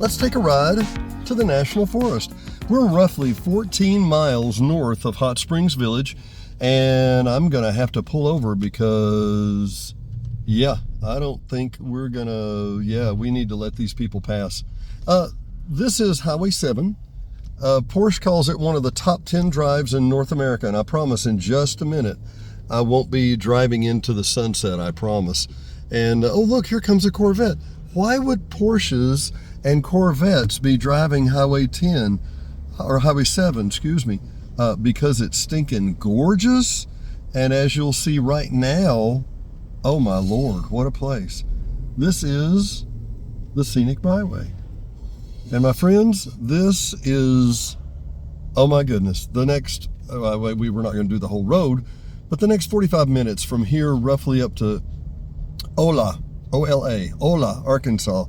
let's take a ride to the National Forest. We're roughly 14 miles north of Hot Springs Village, and I'm gonna have to pull over because, yeah, I don't think we're gonna, we need to let these people pass. This is Highway 7. Porsche calls it one of the top 10 drives in North America, and I promise in just a minute I won't be driving into the sunset, I promise. And oh look, here comes a Corvette. Why would Porsches and Corvettes be driving Highway 10 or Highway 7, excuse me, because it's stinking gorgeous? And as you'll see right now, oh my Lord, what a place. This is the Scenic Byway. And my friends, this is, oh my goodness, the next, we were not going to do the whole road, but the next 45 minutes from here roughly up to Ola, Ola, Arkansas,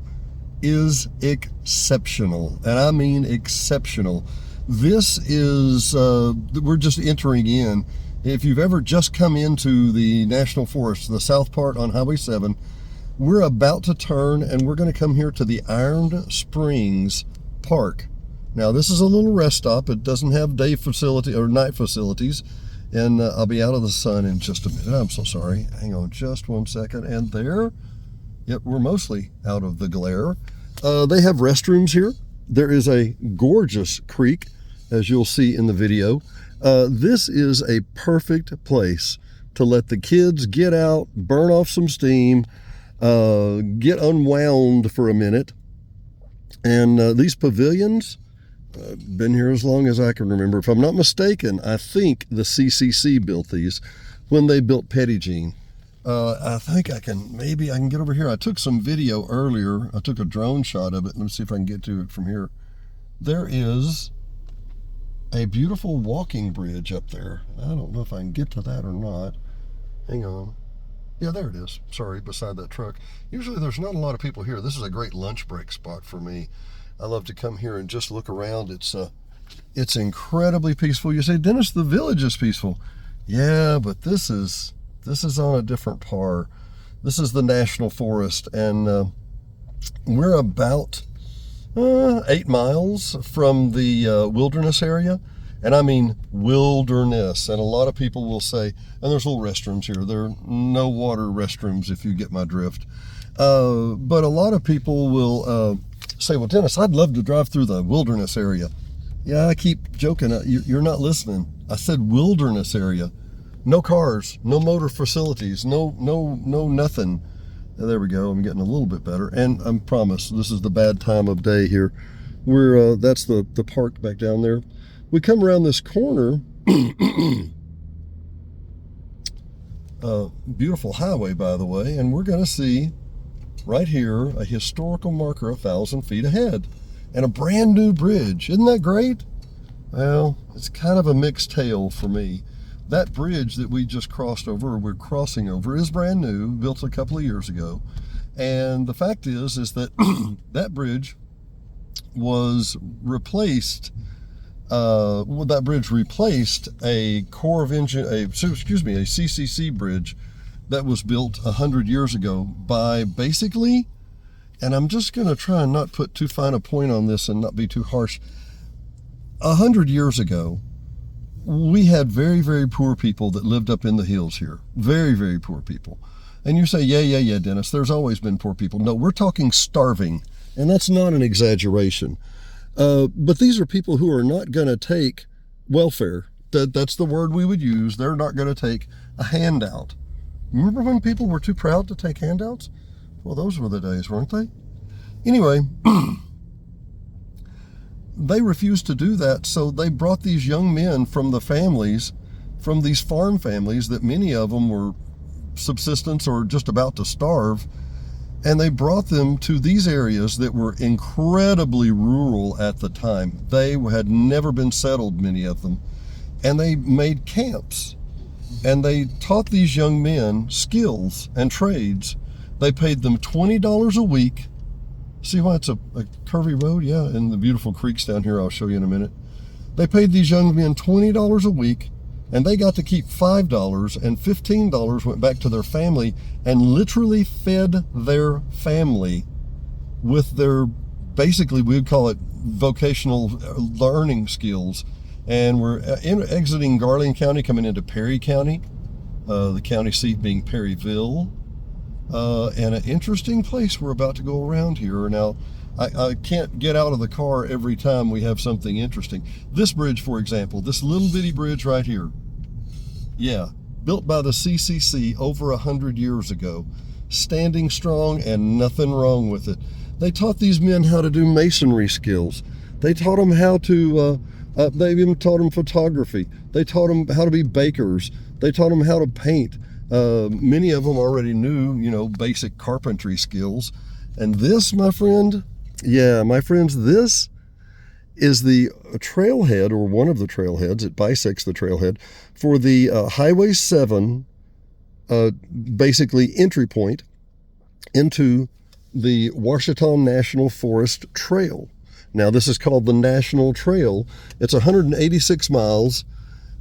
is exceptional. And I mean exceptional. This is, we're just entering in. If you've ever just come into the National Forest, the south part on Highway 7, we're about to turn and we're going to come here to the Iron Springs Park. Now this is a little rest stop. It doesn't have day facility or night facilities. And I'll be out of the sun in just a minute. I'm so sorry. Hang on just one second. And there, yep, we're mostly out of the glare. They have restrooms here. There is a gorgeous creek, as you'll see in the video. This is a perfect place to let the kids get out, burn off some steam, get unwound for a minute. And these pavilions, been here as long as I can remember. If I'm not mistaken, I think the CCC built these when they built Petit Jean. I think maybe I can get over here. I took some video earlier. I took a drone shot of it. Let me see if I can get to it from here. There is a beautiful walking bridge up there. I don't know if I can get to that or not. Hang on. Yeah, there it is. Sorry, beside that truck. Usually there's not a lot of people here. This is a great lunch break spot for me. I love to come here and just look around. It's incredibly peaceful. You say, Dennis, the village is peaceful. Yeah, but this is on a different par. This is the National Forest, and we're about 8 miles from the wilderness area. And I mean wilderness. And a lot of people will say, and there's little restrooms here. There are no water restrooms, if you get my drift. But a lot of people will say, well, Dennis, I'd love to drive through the wilderness area. Yeah, I keep joking. You're not listening. I said wilderness area. No cars, no motor facilities, no nothing. There we go. I'm getting a little bit better. And I promise this is the bad time of day here. That's the park back down there. We come around this corner, beautiful highway, by the way, and we're going to see right here a historical marker 1,000 feet ahead and a brand new bridge. Isn't that great? Well, it's kind of a mixed tale for me. That bridge that we just crossed over, or we're crossing over, is brand new, built a couple of years ago. And the fact is that that bridge was replaced. That bridge replaced a CCC bridge that was built 100 years ago by basically, and I'm just going to try and not put too fine a point on this and not be too harsh. 100 years ago, we had very, very poor people that lived up in the hills here. Very, very poor people. And you say, yeah, Dennis, there's always been poor people. No, we're talking starving, and that's not an exaggeration. But these are people who are not going to take welfare. That's the word we would use. They're not going to take a handout. Remember when people were too proud to take handouts? Well, those were the days, weren't they? Anyway, they refused to do that, so they brought these young men from the families, from these farm families that many of them were subsistence or just about to starve, and they brought them to these areas that were incredibly rural at the time. They had never been settled, many of them, and they made camps. And they taught these young men skills and trades. They paid them $20 a week. See why it's a curvy road? Yeah, and the beautiful creeks down here I'll show you in a minute. They paid these young men $20 a week, and they got to keep $5, and $15 went back to their family and literally fed their family with their basically we would call it vocational learning skills. And we're exiting Garland County, coming into Perry County, the county seat being Perryville. And an interesting place we're about to go around here. Now, I can't get out of the car every time we have something interesting. This bridge, for example, this little bitty bridge right here. Yeah, built by the CCC over 100 years ago. Standing strong and nothing wrong with it. They taught these men how to do masonry skills. They taught them how to, they even taught them photography. They taught them how to be bakers. They taught them how to paint. Many of them already knew, you know, basic carpentry skills. And this, my friend, yeah, my friends, this is the trailhead, or one of the trailheads. It bisects the trailhead for the Highway 7, basically entry point into the Ouachita National Forest Trail. Now, this is called the National Trail. It's 186 miles.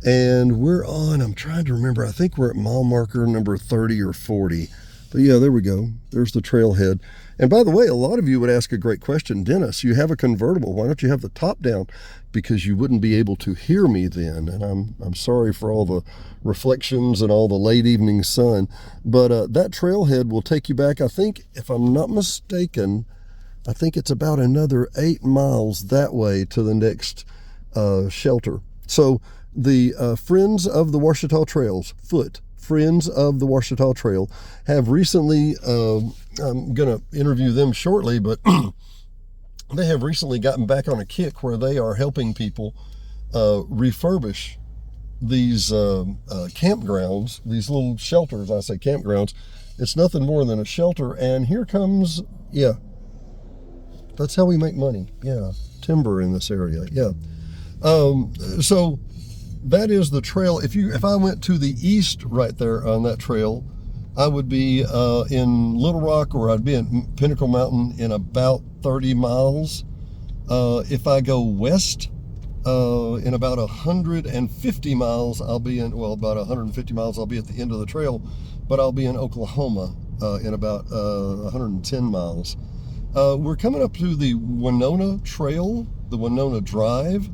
And we're on, I'm trying to remember, I think we're at mile marker number 30 or 40. But yeah, there we go. There's the trailhead. And by the way, a lot of you would ask a great question. Dennis, you have a convertible. Why don't you have the top down? Because you wouldn't be able to hear me then. And I'm sorry for all the reflections and all the late evening sun. But that trailhead will take you back, I think, if I'm not mistaken, I think it's about another 8 miles that way to the next shelter. So the Friends of the Ouachita Trails, Friends of the Ouachita Trail, have recently, I'm going to interview them shortly, but they have recently gotten back on a kick where they are helping people refurbish these campgrounds, these little shelters. I say campgrounds. It's nothing more than a shelter. And here comes, yeah, that's how we make money. Yeah, timber in this area. Yeah. So that is the trail. If I went to the east right there on that trail, I would be in Little Rock, or I'd be in Pinnacle Mountain in about 30 miles. If I go west, in about 150 miles, I'll be in, well, about 150 miles, I'll be at the end of the trail, but I'll be in Oklahoma in about 110 miles. We're coming up to the Winona Trail, the Winona Drive.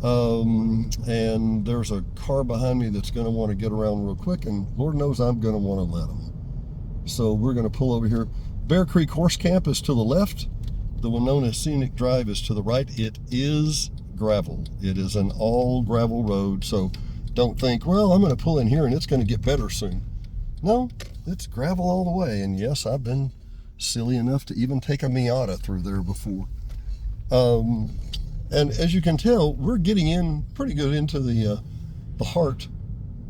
And there's a car behind me that's going to want to get around real quick, and Lord knows I'm going to want to let them. So we're going to pull over here. Bear Creek Horse Camp is to the left. The Winona Scenic Drive is to the right. It is gravel. It is an all gravel road. So don't think, well, I'm going to pull in here and it's going to get better soon. No, it's gravel all the way. And yes, I've been silly enough to even take a Miata through there before. And as you can tell, we're getting in pretty good into the heart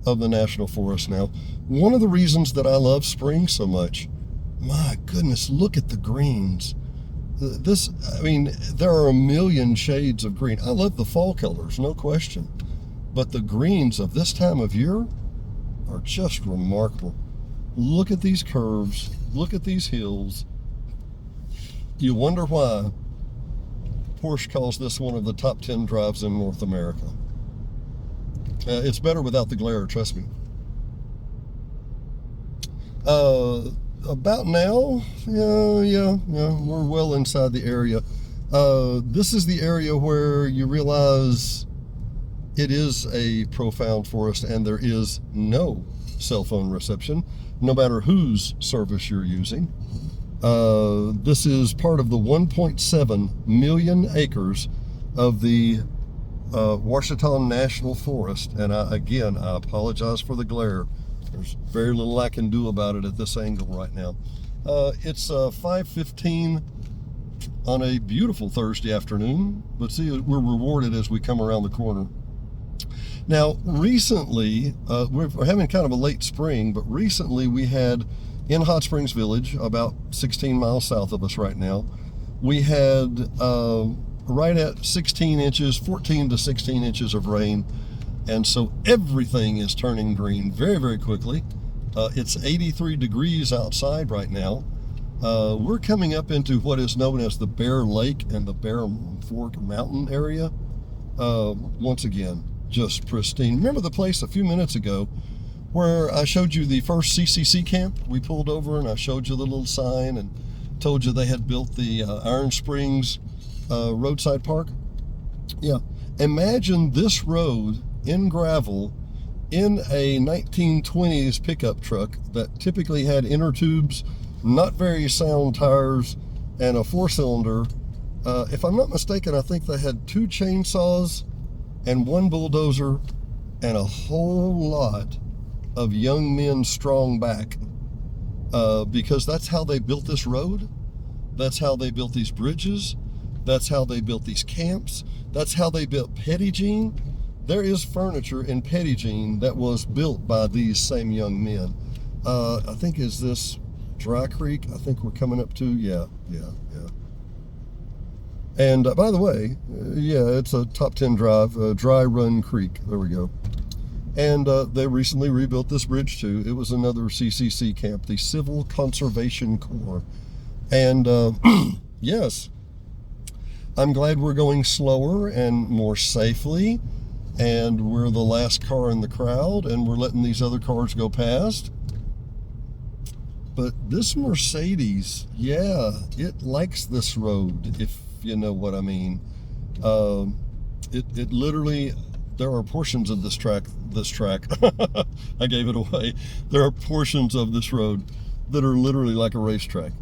of the National Forest now. One of the reasons that I love spring so much, my goodness, look at the greens. I mean, there are a million shades of green. I love the fall colors, no question. But the greens of this time of year are just remarkable. Look at these curves. Look at these hills. You wonder why Porsche calls this one of the top 10 drives in North America. It's better without the glare, trust me. About now, yeah, we're well inside the area. This is the area where you realize it is a profound forest and there is no cell phone reception, no matter whose service you're using. This is part of the 1.7 million acres of the Ouachita National Forest. And again, I apologize for the glare. There's very little I can do about it at this angle right now. It's 5:15 on a beautiful Thursday afternoon. But see, we're rewarded as we come around the corner. Now, recently, we're having kind of a late spring, but recently we had in Hot Springs Village, about 16 miles south of us right now, we had right at 16 inches, 14 to 16 inches of rain. And so everything is turning green very, very quickly. It's 83 degrees outside right now. We're coming up into what is known as the Bear Lake and the Bear Fork Mountain area. Once again, just pristine. Remember the place a few minutes ago where I showed you the first CCC camp? We pulled over and I showed you the little sign and told you they had built the Iron Springs Roadside Park. Yeah. Imagine this road in gravel in a 1920s pickup truck that typically had inner tubes, not very sound tires, and a 4-cylinder. If I'm not mistaken, I think they had 2 chainsaws and 1 bulldozer and a whole lot of young men strong back, because that's how they built this road. That's how they built these bridges. That's how they built these camps. That's how they built Pettigene. There is furniture in Pettigene that was built by these same young men. I think, is this Dry Creek? I think we're coming up to, yeah. And by the way, yeah, it's a top 10 drive, Dry Run Creek. There we go. And they recently rebuilt this bridge too. It was another CCC camp, the Civil Conservation Corps. And yes, I'm glad we're going slower and more safely, and we're the last car in the crowd, and we're letting these other cars go past. But this Mercedes, yeah, it likes this road, if you know what I mean. It literally, there are portions of this track, I gave it away. There are portions of this road that are literally like a racetrack.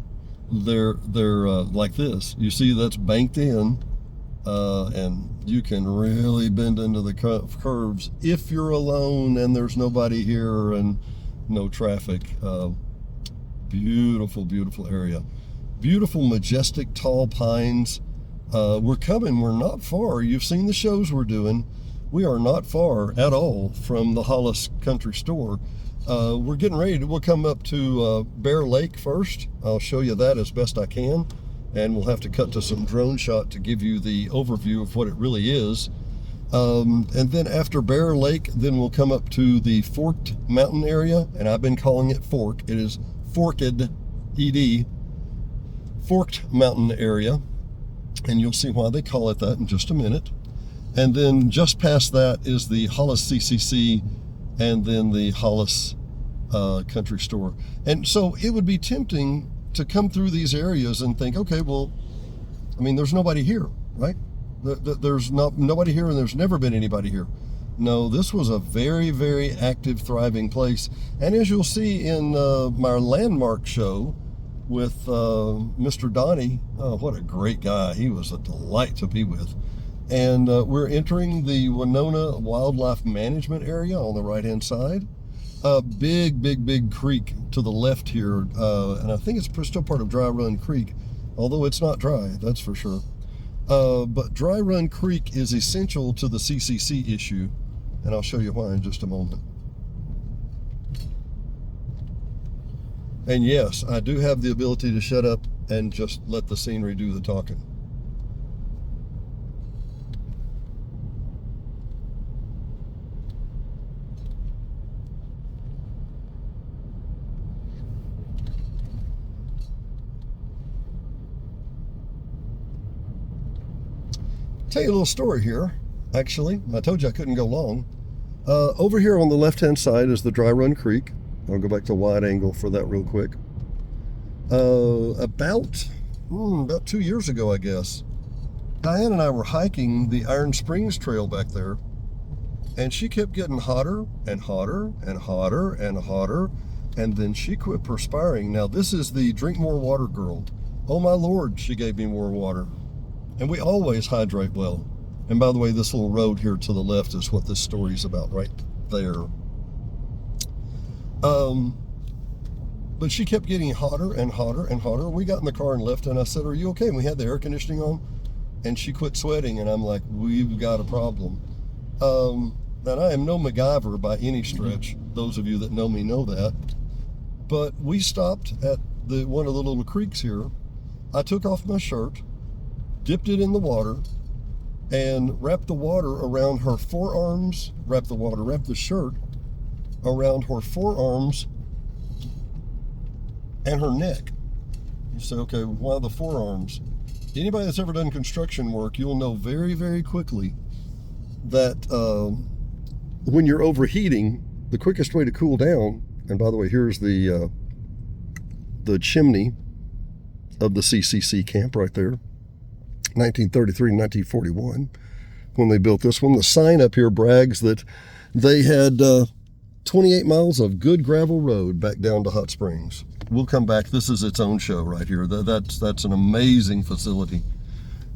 They're like this. You see, that's banked in, and you can really bend into the curves if you're alone and there's nobody here and no traffic. Beautiful, beautiful area. Beautiful, majestic, tall pines. We're not far. You've seen the shows we're doing. We are not far at all from the Hollis Country Store. We're getting ready. We'll come up to Bear Lake first. I'll show you that as best I can. And we'll have to cut to some drone shot to give you the overview of what it really is. And then after Bear Lake, then we'll come up to the Forked Mountain area. And I've been calling it Fork. It is Forked, ED, Forked Mountain area. And you'll see why they call it that in just a minute. And then just past that is the Hollis CCC and then the Hollis Country Store. And so it would be tempting to come through these areas and think, okay, well, I mean, there's nobody here, right? There's nobody here, and there's never been anybody here. No, this was a very, very active, thriving place. And as you'll see in my landmark show with Mr. Donnie, oh, what a great guy. He was a delight to be with. And we're entering the Winona Wildlife Management Area on the right-hand side. A big creek to the left here. And I think it's still part of Dry Run Creek, although it's not dry, that's for sure. But Dry Run Creek is essential to the CCC issue, and I'll show you why in just a moment. And yes, I do have the ability to shut up and just let the scenery do the talking. Tell you a little story here, actually. I told you I couldn't go long. Over here on the left-hand side is the Dry Run Creek. I'll go back to wide angle for that real quick. About 2 years ago, I guess, Diane and I were hiking the Iron Springs Trail back there, and she kept getting hotter and hotter and hotter and hotter, and then she quit perspiring. Now, this is the drink more water girl. Oh my Lord, she gave me more water. And we always hydrate well. And by the way, this little road here to the left is what this story is about right there. But she kept getting hotter and hotter and hotter. We got in the car and left, and I said, "Are you okay?" And we had the air conditioning on, and she quit sweating, and I'm like, "We've got a problem." And I am no MacGyver by any stretch. Those of you that know me know that. But we stopped at one of the little creeks here. I took off my shirt, dipped it in the water, and wrapped the water around her forearms, wrapped the shirt around her forearms and her neck. You say, okay, why the forearms? Anybody that's ever done construction work, you'll know very, very quickly that when you're overheating, the quickest way to cool down, and by the way, here's the chimney of the CCC camp right there. 1933, 1941, when they built this one. The sign up here brags that they had 28 miles of good gravel road back down to Hot Springs. We'll come back. This is its own show right here. That's an amazing facility.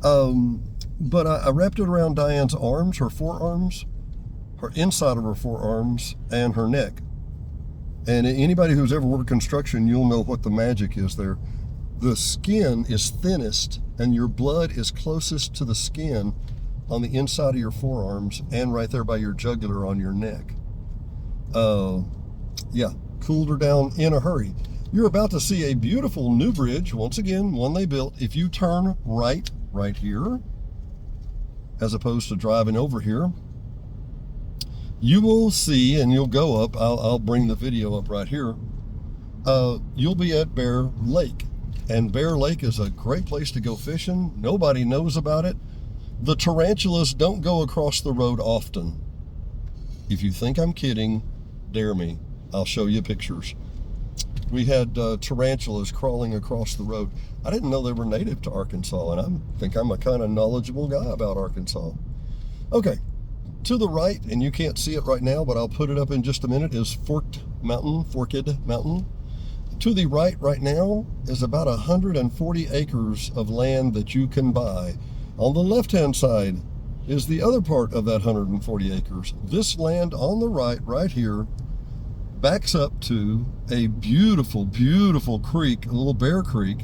But I wrapped it around Diane's arms, her forearms, her inside of her forearms, and her neck. And anybody who's ever worked construction, you'll know what the magic is there. The skin is thinnest and your blood is closest to the skin on the inside of your forearms and right there by your jugular on your neck. Yeah, cooled her down in a hurry. You're about to see a beautiful new bridge, once again, one they built. If you turn right here, as opposed to driving over here, you will see, and you'll go up, I'll bring the video up right here, you'll be at Bear Lake. And Bear Lake is a great place to go fishing. Nobody knows about it. The tarantulas don't go across the road often. If you think I'm kidding, dare me. I'll show you pictures. We had tarantulas crawling across the road. I didn't know they were native to Arkansas, and I think I'm a kind of knowledgeable guy about Arkansas. Okay. To the right, and you can't see it right now, but I'll put it up in just a minute, is Forked Mountain. To the right now is about 140 acres of land that you can buy. On the left-hand side is the other part of that 140 acres. This land on the right here, backs up to a beautiful, beautiful creek, a little Bear Creek.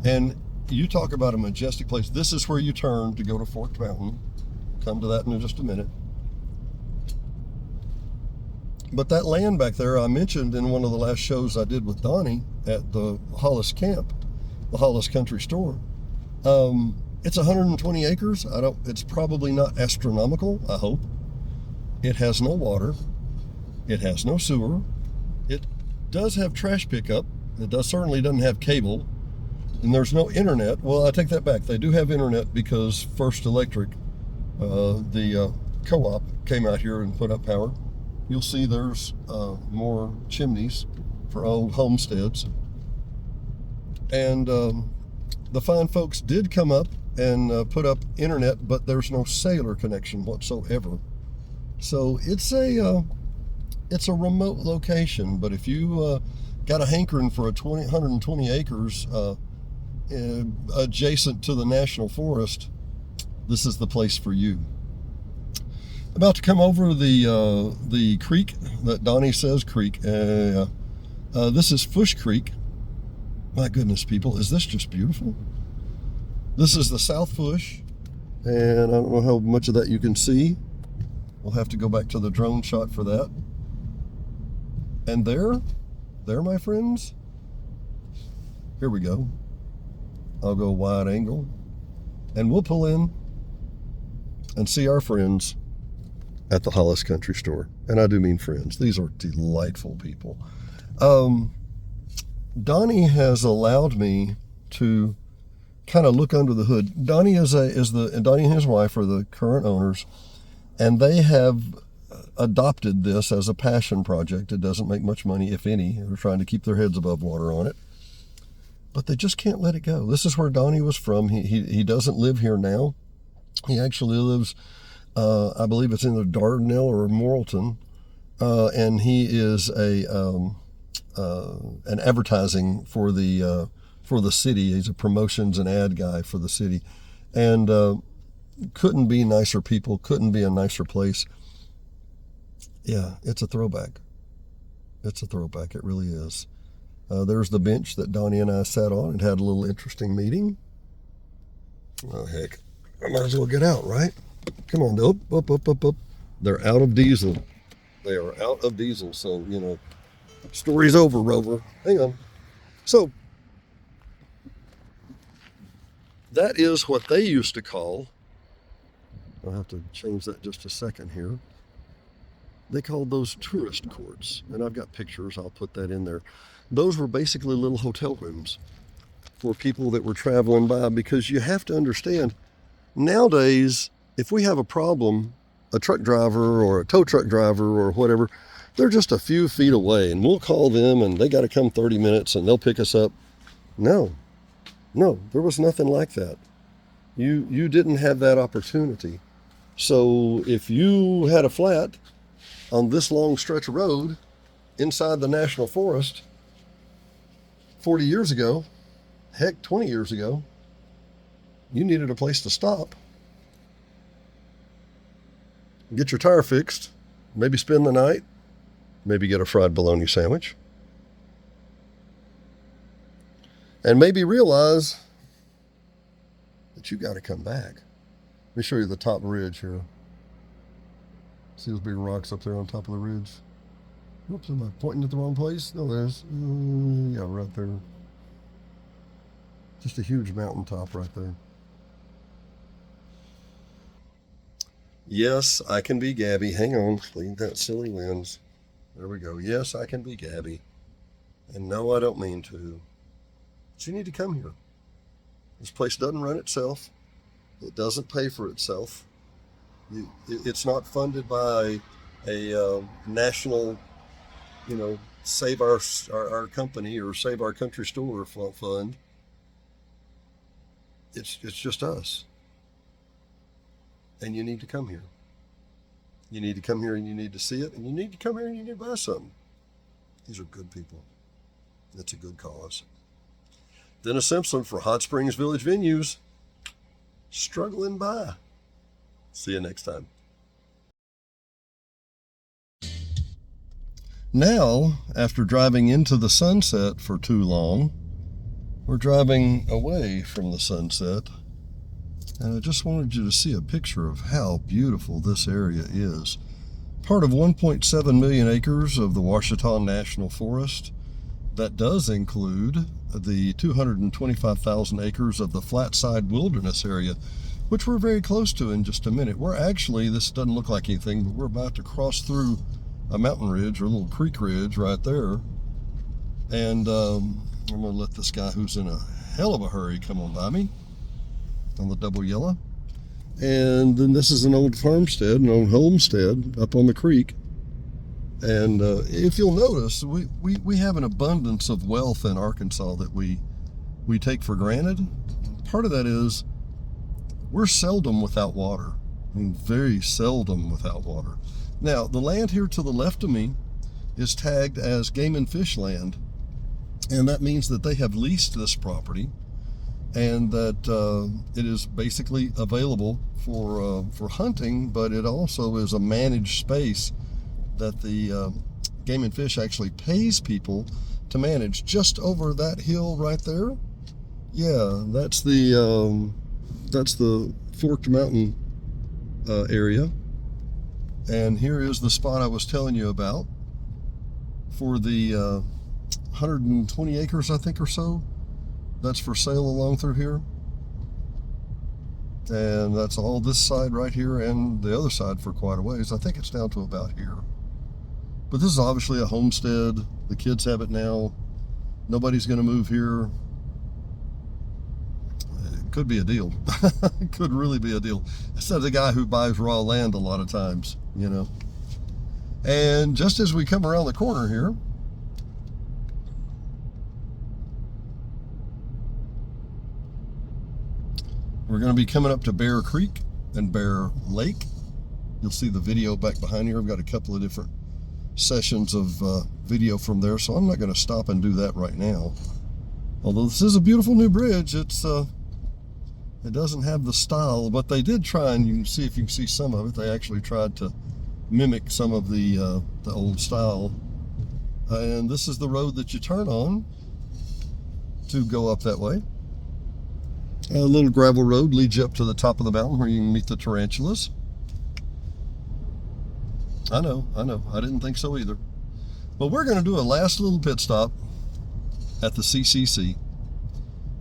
And you talk about a majestic place. This is where you turn to go to Forked Mountain. Come to that in just a minute. But that land back there, I mentioned in one of the last shows I did with Donnie at the Hollis camp, the Hollis Country Store. It's 120 acres. It's probably not astronomical, I hope. It has no water. It has no sewer. It does have trash pickup. It certainly doesn't have cable. And there's no internet. Well, I take that back. They do have internet because First Electric, the co-op, came out here and put up power. You'll see there's more chimneys for old homesteads. And the fine folks did come up and put up internet, but there's no cellular connection whatsoever. So it's a remote location, but if you got a hankering for 120 acres adjacent to the National Forest, this is the place for you. About to come over the creek that Donnie says creek. This is Fush Creek. My goodness, people, is this just beautiful? This is the South Fush, and I don't know how much of that you can see. We'll have to go back to the drone shot for that. And there, my friends, here we go. I'll go wide angle, and we'll pull in and see our friends at the Hollis Country Store. And I do mean friends. These are delightful people. Donnie has allowed me to kind of look under the hood. Donnie Donnie and his wife are the current owners, and they have adopted this as a passion project. It doesn't make much money, if any. They're trying to keep their heads above water on it, but they just can't let it go. This is where Donnie was from. He doesn't live here now. He actually lives, I believe it's in the Dardanelle or Morrilton, and he is an advertising for the city. He's a promotions and ad guy for the city, and couldn't be nicer people. Couldn't be a nicer place. Yeah, it's a throwback. It's a throwback. It really is. There's the bench that Donnie and I sat on and had a little interesting meeting. Oh heck, I might as well get out, right? Come on, up. They're out of diesel. They are out of diesel, so, story's over, Rover. Hang on. So, that is what they used to call, I'll have to change that just a second here. They called those tourist courts, and I've got pictures, I'll put that in there. Those were basically little hotel rooms for people that were traveling by, because you have to understand, nowadays, if we have a problem, a truck driver or a tow truck driver or whatever, they're just a few feet away, and we'll call them and they got to come 30 minutes and they'll pick us up. No, there was nothing like that. You didn't have that opportunity. So if you had a flat on this long stretch of road inside the national forest 40 years ago, heck, 20 years ago, you needed a place to stop, get your tire fixed, maybe spend the night, maybe get a fried bologna sandwich, and maybe realize that you got to come back. Let me show you the top ridge here. See those big rocks up there on top of the ridge? Oops, am I pointing at the wrong place? No, there's, yeah, right there. Just a huge mountaintop right there. Yes, I can be Gabby. Hang on, leave that silly lens. There we go. Yes, I can be Gabby. And no, I don't mean to. But you need to come here. This place doesn't run itself. It doesn't pay for itself. It's not funded by a national, save our company or save our country store fund. It's just us. And you need to come here. You need to come here and you need to see it, and you need to come here and you need to buy something. These are good people. It's a good cause. Dennis Simpson for Hot Springs Village Venues. Struggling by. See you next time. Now, after driving into the sunset for too long, we're driving away from the sunset. And I just wanted you to see a picture of how beautiful this area is. Part of 1.7 million acres of the Ouachita National Forest. That does include the 225,000 acres of the Flatside Wilderness area, which we're very close to in just a minute. We're actually, this doesn't look like anything, but we're about to cross through a mountain ridge or a little creek ridge right there. And I'm going to let this guy who's in a hell of a hurry come on by me on the double yellow. And then this is an old farmstead, an old homestead up on the creek. And if you'll notice, we have an abundance of wealth in Arkansas that we take for granted. Part of that is we're seldom without water. I mean, very seldom without water. Now, the land here to the left of me is tagged as game and fish land. And that means that they have leased this property and that it is basically available for hunting, but it also is a managed space that the Game and Fish actually pays people to manage. Just over that hill right there, yeah, that's the Forked Mountain area. And here is the spot I was telling you about for the 120 acres, I think, or so. That's for sale along through here. And that's all this side right here and the other side for quite a ways. I think it's down to about here. But this is obviously a homestead. The kids have it now. Nobody's going to move here. It could be a deal. It could really be a deal. Instead of the guy who buys raw land a lot of times, And just as we come around the corner here, we're going to be coming up to Bear Creek and Bear Lake. You'll see the video back behind here. I've got a couple of different sessions of video from there, so I'm not going to stop and do that right now. Although this is a beautiful new bridge, it doesn't have the style, but they did try, and you can see, if you can see some of it, they actually tried to mimic some of the old style. And this is the road that you turn on to go up that way. A little gravel road leads you up to the top of the mountain where you can meet the tarantulas. I know. I didn't think so either. But we're going to do a last little pit stop at the CCC.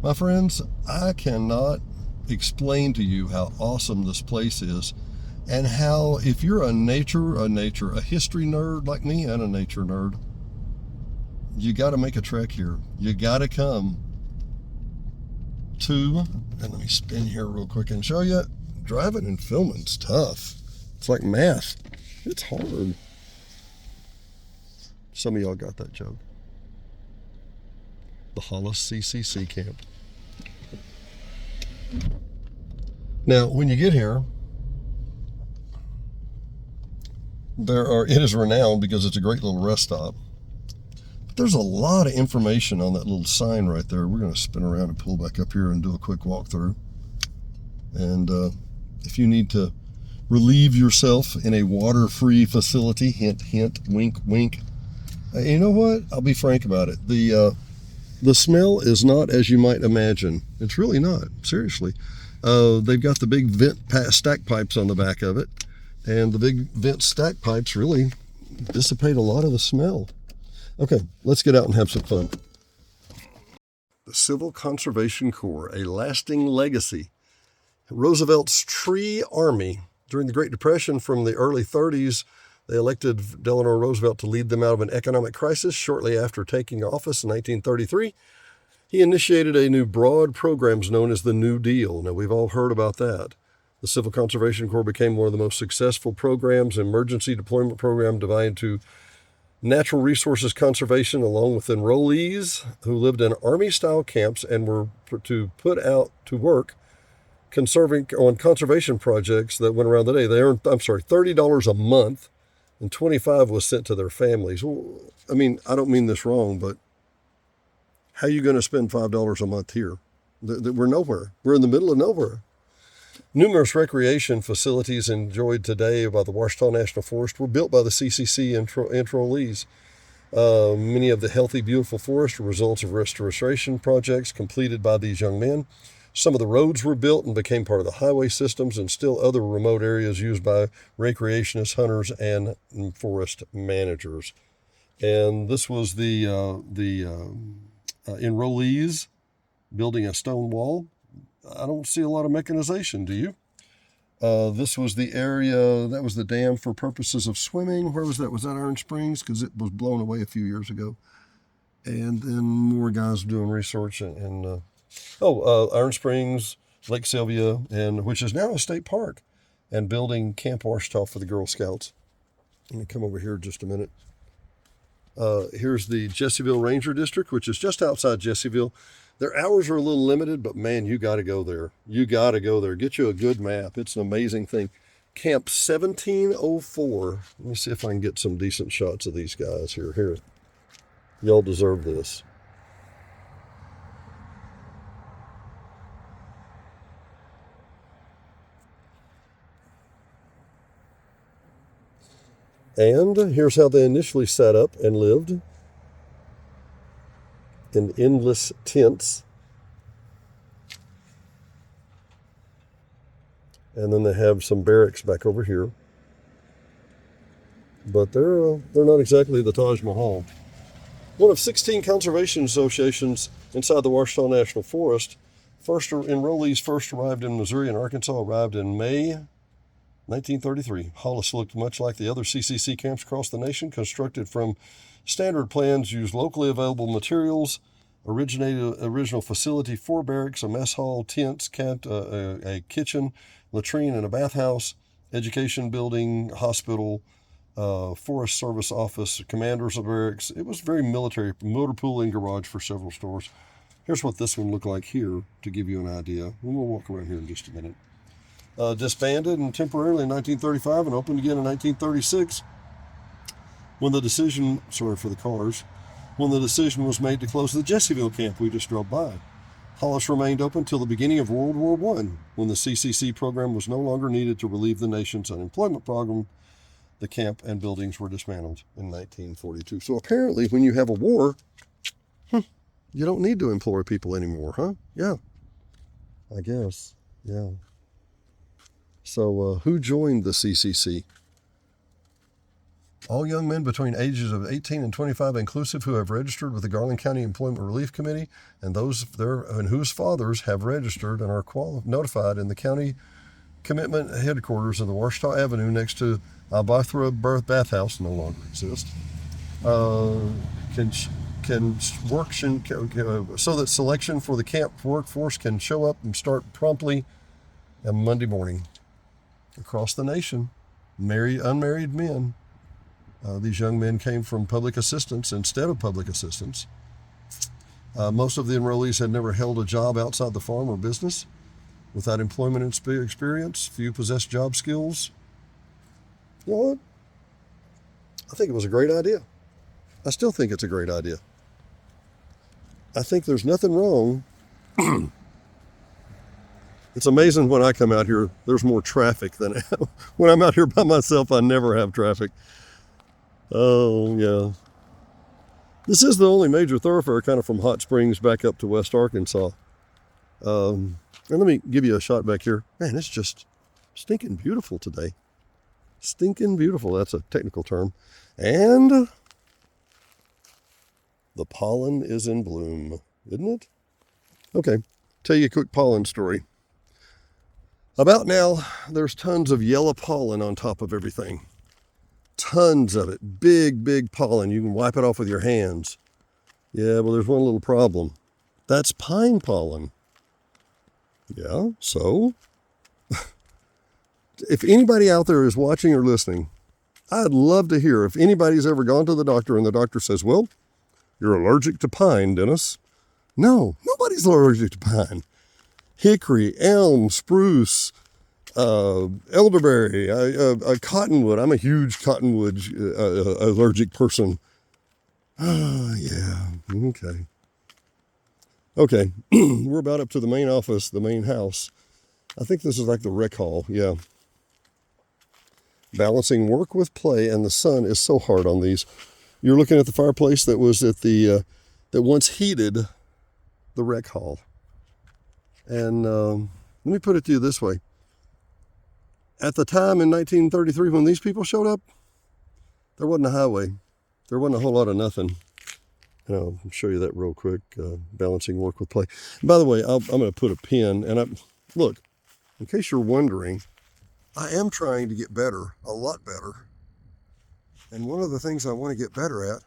My friends, I cannot explain to you how awesome this place is, and how, if you're a history nerd like me and a nature nerd, you got to make a trek here. You got to come to, and let me spin here real quick and show you, driving and filming's tough. It's like math. It's hard. Some of y'all got that joke. The Hollis CCC camp. Now, when you get here, it is renowned because it's a great little rest stop. But there's a lot of information on that little sign right there. We're going to spin around and pull back up here and do a quick walkthrough. And if you need to relieve yourself in a water-free facility, hint, hint, wink, wink. You know what? I'll be frank about it. The smell is not as you might imagine. It's really not, seriously. They've got the big vent stack pipes on the back of it, and the big vent stack pipes really dissipate a lot of the smell. Okay, let's get out and have some fun. The Civil Conservation Corps, a lasting legacy. Roosevelt's Tree Army. During the Great Depression from the early 30s, they elected Delano Roosevelt to lead them out of an economic crisis. Shortly after taking office in 1933, he initiated a new broad programs known as the New Deal. Now, we've all heard about that. The Civil Conservation Corps became one of the most successful programs, emergency deployment program devoted to natural resources conservation, along with enrollees who lived in Army-style camps and were to put out to work conservation projects that went around the day. They earned, $30 a month, and $25 was sent to their families. Well, I mean, I don't mean this wrong, but how are you going to spend $5 a month here? We're nowhere. We're in the middle of nowhere. Numerous recreation facilities enjoyed today by the Ouachita National Forest were built by the CCC enrollees. Many of the healthy, beautiful forests are results of restoration projects completed by these young men. Some of the roads were built and became part of the highway systems, and still other remote areas used by recreationists, hunters, and forest managers. And this was the enrollees building a stone wall. I don't see a lot of mechanization, do you? This was the area, that was the dam for purposes of swimming. Where was that? Was that Iron Springs? Because it was blown away a few years ago. And then more guys doing research and Iron Springs, Lake Sylvia, which is now a state park, and building Camp Ouachita for the Girl Scouts. Let me come over here just a minute. Here's the Jessieville Ranger District, which is just outside Jessieville. Their hours are a little limited, but man, you got to go there. You got to go there. Get you a good map. It's an amazing thing. Camp 1704. Let me see if I can get some decent shots of these guys here. Here, y'all deserve this. And here's how they initially set up and lived in endless tents. And then they have some barracks back over here. But they're not exactly the Taj Mahal. One of 16 conservation associations inside the Ouachita National Forest. Enrollees first arrived in Missouri and Arkansas arrived in May 1933. Hollis looked much like the other CCC camps across the nation, constructed from standard plans, used locally available materials, original facility, 4 barracks, a mess hall, tents, a kitchen, latrine, and a bathhouse, education building, hospital, Forest Service office, commanders of barracks. It was very military, motor pool and garage for several stores. Here's what this one looked like here to give you an idea. And we'll walk around here in just a minute. Disbanded and temporarily in 1935 and opened again in 1936 when the decision, when the decision was made to close the Jessieville camp we just drove by. Hollis remained open till the beginning of World War I, when the CCC program was no longer needed to relieve the nation's unemployment problem. The camp and buildings were dismantled in 1942. So apparently when you have a war, you don't need to employ people anymore, huh? Yeah, I guess, yeah. So who joined the CCC? All young men between ages of 18 and 25 inclusive who have registered with the Garland County Employment Relief Committee and those and whose fathers have registered and are notified in the county commitment headquarters of the Ouachita Avenue next to Albathra Bathhouse, no longer exists, can work so that selection for the camp workforce can show up and start promptly on Monday morning. Across the nation, unmarried men. These young men came from public assistance instead of public assistance. Most of the enrollees had never held a job outside the farm or business. without employment experience, few possess job skills. You know what? I think it was a great idea. I still think it's a great idea. I think there's nothing wrong. It's amazing when I come out here, there's more traffic than when I'm out here by myself. I never have traffic. Oh, yeah. This is the only major thoroughfare kind of from Hot Springs back up to West Arkansas. And let me give you a shot back here. Man, it's just stinking beautiful today. Stinking beautiful. That's a technical term. And the pollen is in bloom, isn't it? Okay, tell you a quick pollen story. About now, there's tons of yellow pollen on top of everything. Tons of it. Big, big pollen. You can wipe it off with your hands. Yeah, well, there's one little problem. That's pine pollen. Yeah, so if anybody out there is watching or listening, I'd love to hear if anybody's ever gone to the doctor and the doctor says, well, you're allergic to pine, Dennis. No, nobody's allergic to pine. Hickory, elm, spruce, elderberry, cottonwood. I'm a huge cottonwood allergic person. Yeah, okay. Okay, we're about up to the main office, the main house. I think this is like the rec hall, yeah. Balancing work with play, and the sun is so hard on these. You're looking at the fireplace that was at the, that once heated the rec hall. And let me put it to you this way. At the time in 1933 when these people showed up, there wasn't a highway. There wasn't a whole lot of nothing. And I'll show you that real quick, balancing work with play. And by the way, I'm going to put a pin, and look, in case you're wondering, I am trying to get better, a lot better. And one of the things I want to get better at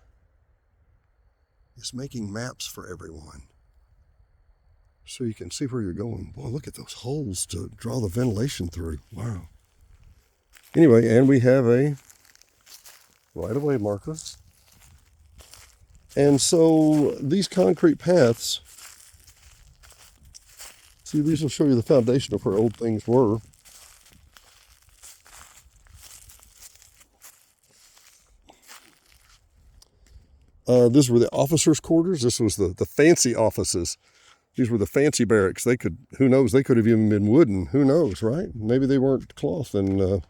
is making maps for everyone, so you can see where you're going. Boy, look at those holes to draw the ventilation through. Wow. Anyway, and we have a right-of-way marker. And so these concrete paths, see, these will show you the foundation of where old things were. These were the officers' quarters. This was the fancy offices. These were the fancy barracks. They could, who knows, they could have even been wooden. Who knows, right? Maybe they weren't cloth and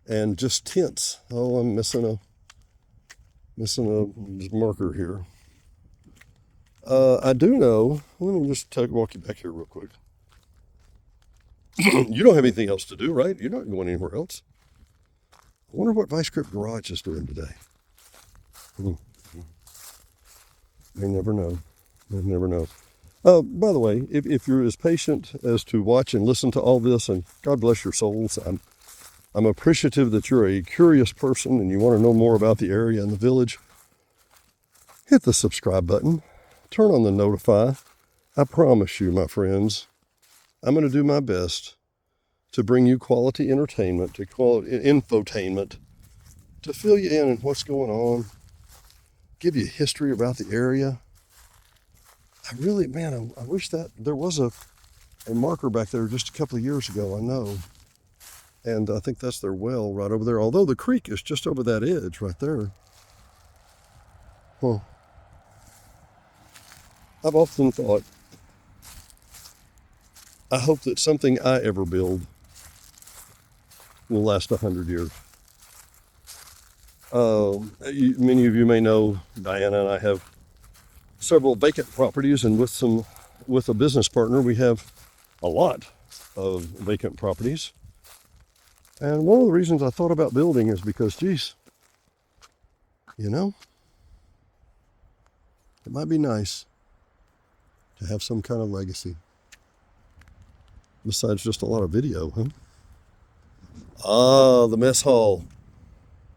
and just tents. Oh, I'm missing a marker here. I do know, let me just walk you back here real quick. You don't have anything else to do, right? You're not going anywhere else. I wonder what Vice Grip Garage is doing today. They never know. They never know. By the way, if you're as patient as to watch and listen to all this, and God bless your souls, I'm appreciative that you're a curious person and you want to know more about the area and the village. Hit the subscribe button. Turn on the notify. I promise you, my friends, I'm going to do my best to bring you quality entertainment, to quality infotainment, to fill you in on what's going on, give you history about the area. I really, man, I wish that there was a marker back there just a couple of years ago, I know. And I think that's their well right over there, although the creek is just over that edge right there. Huh. I've often thought, I hope that something I ever build will last 100 years. Many of you may know Diana and I have several vacant properties, and with a business partner, we have a lot of vacant properties. And one of the reasons I thought about building is because, geez, you know, it might be nice to have some kind of legacy. Besides just a lot of video, huh? Ah, the mess hall.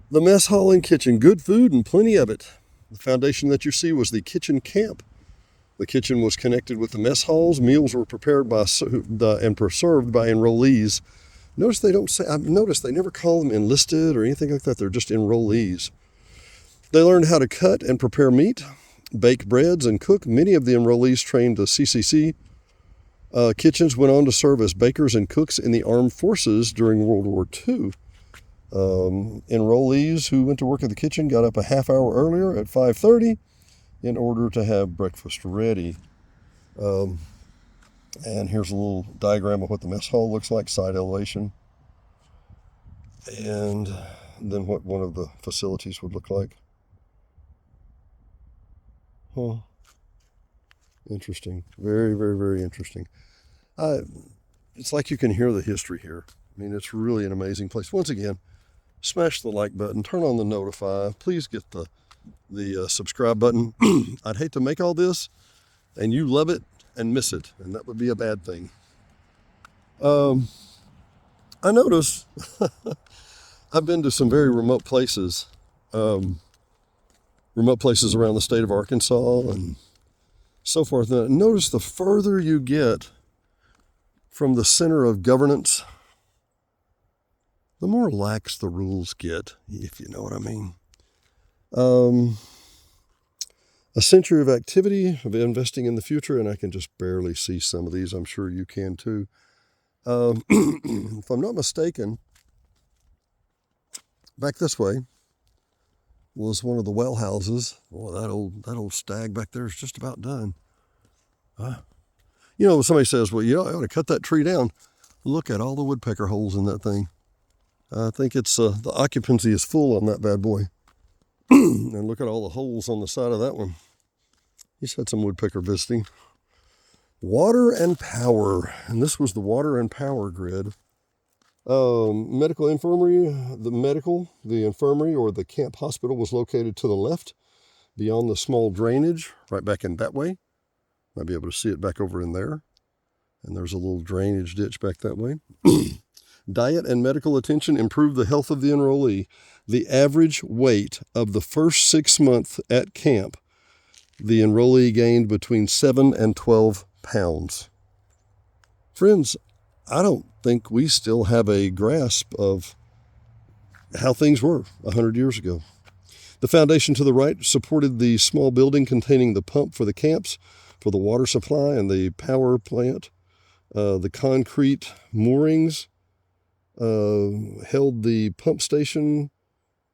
The mess hall and kitchen. Good food and plenty of it. The foundation that you see was the kitchen camp. The kitchen was connected with the mess halls. Meals were prepared by and preserved by enrollees. Notice they don't say, I've noticed they never call them enlisted or anything like that. They're just enrollees. They learned how to cut and prepare meat, bake breads, and cook. Many of the enrollees trained the CCC Kitchens went on to serve as bakers and cooks in the armed forces during World War II. Enrollees who went to work at the kitchen got up a half hour earlier at 5:30 in order to have breakfast ready. And here's a little diagram of what the mess hall looks like, side elevation. And then what one of the facilities would look like. Huh. Interesting. Very, very, very interesting. It's like you can hear the history here. I mean, it's really an amazing place. Once again, smash the like button, turn on the notify. Please get the subscribe button. I'd hate to make all this and you love it and miss it, and that would be a bad thing. I notice I've been to some very remote places around the state of Arkansas and so forth. And notice the further you get from the center of governance, the more lax the rules get, if you know what I mean. A century of activity, of investing in the future, and I can just barely see some of these. I'm sure you can too. If I'm not mistaken, back this way was one of the well houses. Boy, that old stag back there is just about done. You know, somebody says, well, you know, I ought to cut that tree down. Look at all the woodpecker holes in that thing. I think it's the occupancy is full on that bad boy. And look at all the holes on the side of that one. He's had some woodpecker visiting. Water and power. And this was the water and power grid. Medical infirmary, the infirmary or the camp hospital was located to the left beyond the small drainage, right back in that way. Might be able to see it back over in there. And there's a little drainage ditch back that way. Diet and medical attention improved the health of the enrollee. The average weight of the first 6 months at camp, the enrollee gained between 7 and 12 pounds. Friends, I don't think we still have a grasp of how things were 100 years ago. The foundation to the right supported the small building containing the pump for the camps, for the water supply and the power plant. The concrete moorings held the pump station,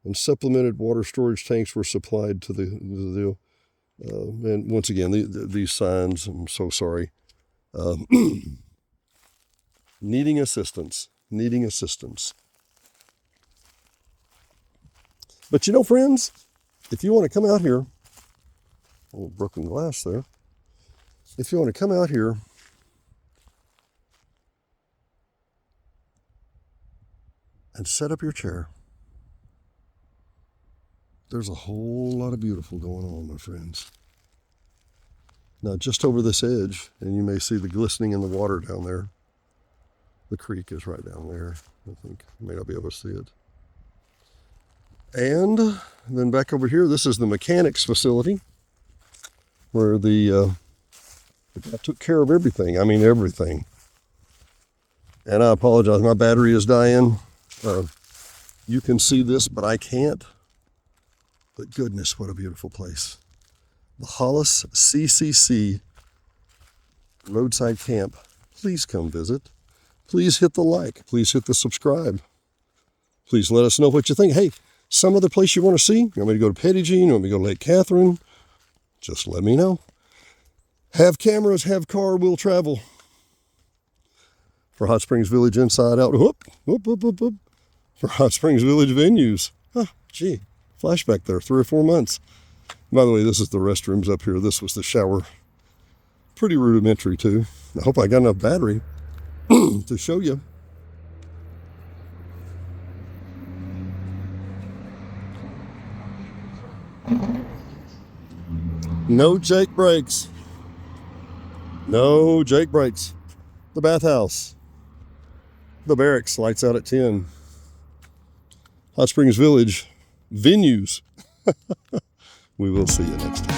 and supplemented water storage tanks were supplied to the deal. And once again, these signs, I'm so sorry. Needing assistance. But you know, friends, if you want to come out here, a little broken glass there. If you want to come out here and set up your chair, there's a whole lot of beautiful going on, my friends. Now, just over this edge, and you may see the glistening in the water down there. The creek is right down there. I think you may not be able to see it. And then back over here, this is the mechanics facility where the guy took care of everything. I mean, everything. And I apologize, my battery is dying. You can see this, but I can't. But goodness, what a beautiful place. The Hollis CCC Roadside Camp. Please come visit. Please hit the like. Please hit the subscribe. Please let us know what you think. Hey, some other place you want to see? You want me to go to Pettygene? You want me to go to Lake Catherine? Just let me know. Have cameras, have car, we'll travel. For Hot Springs Village Inside Out. Whoop, whoop, whoop, whoop, whoop. For Hot Springs Village venues. Gee, flashback there, 3 or 4 months. By the way, this is the restrooms up here. This was the shower. Pretty rudimentary too. I hope I got enough battery to show you. No Jake breaks. No Jake breaks. The bathhouse. The Barracks lights out at 10. Hot Springs Village venues. We will see you next time.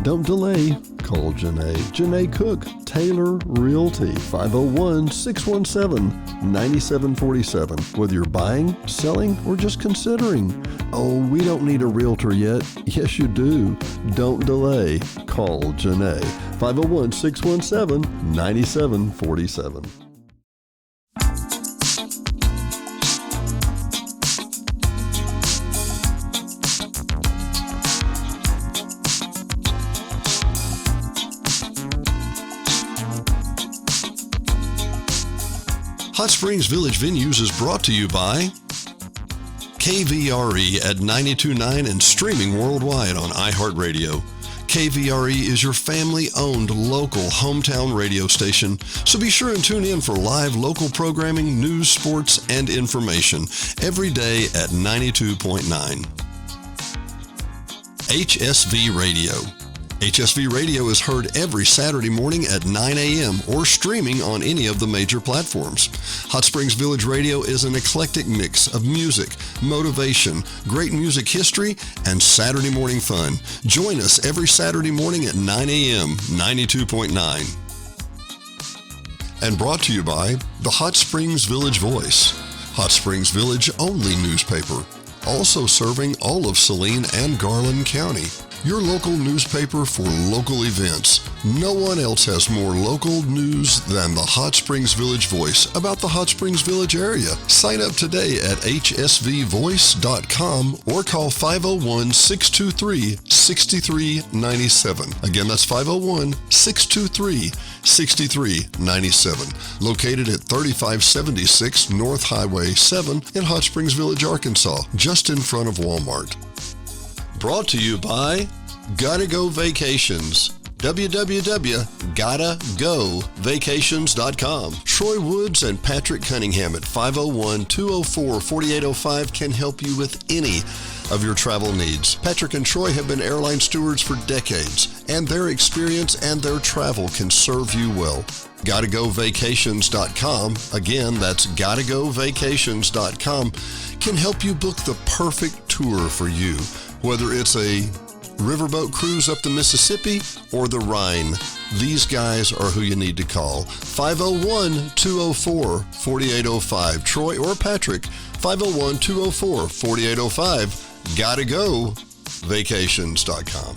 Don't delay. Call Janae. Janae Cook, Taylor Realty, 501-617-9747. Whether you're buying, selling, or just considering. Oh, we don't need a realtor yet. Yes, you do. Don't delay. Call Janae. 501-617-9747. Hot Springs Village Venues is brought to you by KVRE at 92.9 and streaming worldwide on iHeartRadio. KVRE is your family-owned local hometown radio station, so be sure and tune in for live local programming, news, sports, and information every day at 92.9. HSV Radio. HSV Radio is heard every Saturday morning at 9 a.m. or streaming on any of the major platforms. Hot Springs Village Radio is an eclectic mix of music, motivation, great music history, and Saturday morning fun. Join us every Saturday morning at 9 a.m., 92.9. And brought to you by the Hot Springs Village Voice, Hot Springs Village only newspaper, also serving all of Saline and Garland County. Your local newspaper for local events. No one else has more local news than the Hot Springs Village Voice about the Hot Springs Village area. Sign up today at hsvvoice.com or call 501-623-6397. Again, that's 501-623-6397. Located at 3576 North Highway 7 in Hot Springs Village, Arkansas, just in front of Walmart. Brought to you by Gotta Go Vacations. www.gottagovacations.com. Troy Woods and Patrick Cunningham at 501-204-4805 can help you with any of your travel needs. Patrick and Troy have been airline stewards for decades, and their experience and their travel can serve you well. GottaGoVacations.com, again, that's GottaGoVacations.com, can help you book the perfect tour for you, whether it's a riverboat cruise up the Mississippi or the Rhine. These guys are who you need to call. 501-204-4805. Troy or Patrick, 501-204-4805. GottaGoVacations.com.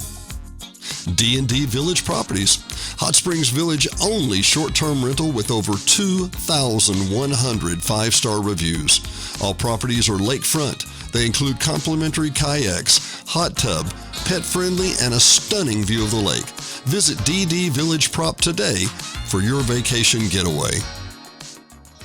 D&D Village Properties. Hot Springs Village only short-term rental with over 2,100 five-star reviews. All properties are lakefront. They include complimentary kayaks, hot tub, pet-friendly, and a stunning view of the lake. Visit DD Village Prop today for your vacation getaway.